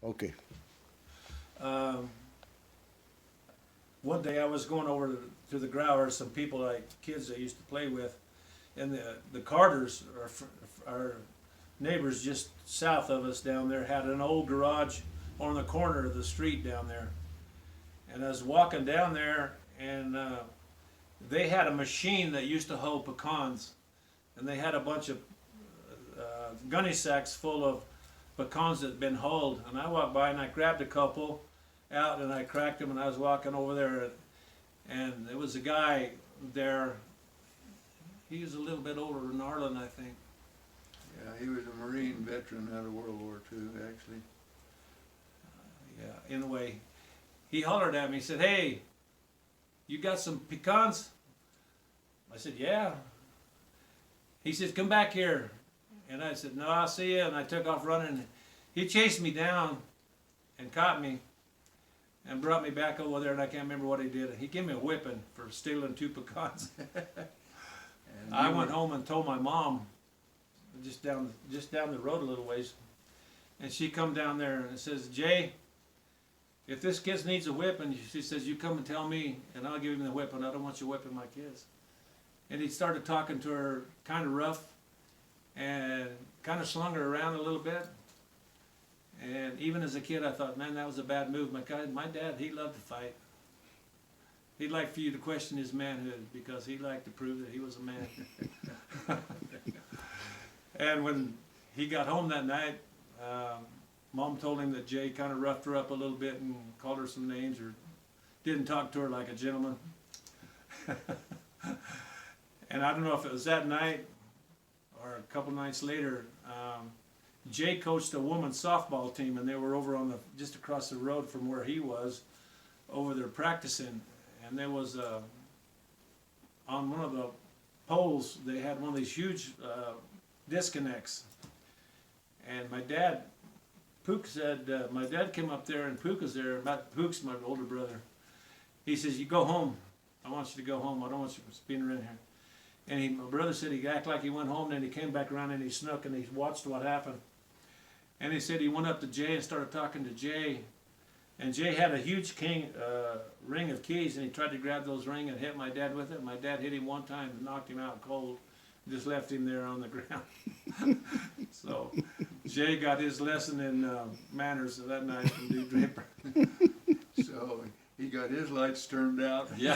Okay. One day I was going over to the Growers, some people like kids I used to play with, and the Carters are neighbors just south of us down there had an old garage on the corner of the street down there. And I was walking down there, and they had a machine that used to hoe pecans, and they had a bunch of gunny sacks full of pecans that had been hulled. And I walked by and I grabbed a couple out and I cracked them, and I was walking over there, and there was a guy there. He was a little bit older than Arlen, I think. Yeah, he was a Marine veteran out of World War II, actually. Yeah, anyway, he hollered at me. He said, "Hey, you got some pecans?" I said, "Yeah." He said, "Come back here." And I said, "No, I'll see you." And I took off running. He chased me down and caught me and brought me back over there, and I can't remember what he did. He gave me a whipping for stealing 2 pecans. And I you went were- home and told my mom, just down the road a little ways, and she come down there and says, "Jay, if this kid needs a whipping," she says, "you come and tell me, and I'll give him the whipping. I don't want you whipping my kids." And he started talking to her kind of rough, and kind of slung her around a little bit. And even as a kid, I thought, man, that was a bad move. My dad, he loved to fight. He'd like for you to question his manhood because he liked to prove that he was a man. And when he got home that night, Mom told him that Jay kind of roughed her up a little bit and called her some names or didn't talk to her like a gentleman. And I don't know if it was that night or a couple nights later, Jay coached a women's softball team, and they were over on just across the road from where he was, over there practicing. And there was on one of the poles, they had one of these huge disconnects. And my dad, Pook said, my dad came up there, and Pook was there. Pook's my older brother. He says, "You go home. I want you to go home. I don't want you being around here." And my brother said he acted like he went home, and then he came back around and he snuck and he watched what happened. And he said he went up to Jay and started talking to Jay. And Jay had a huge ring of keys, and he tried to grab those rings and hit my dad with it. My dad hit him one time and knocked him out cold, just left him there on the ground. So Jay got his lesson in manners that night from Dude Draper. So he got his lights turned out. Yeah.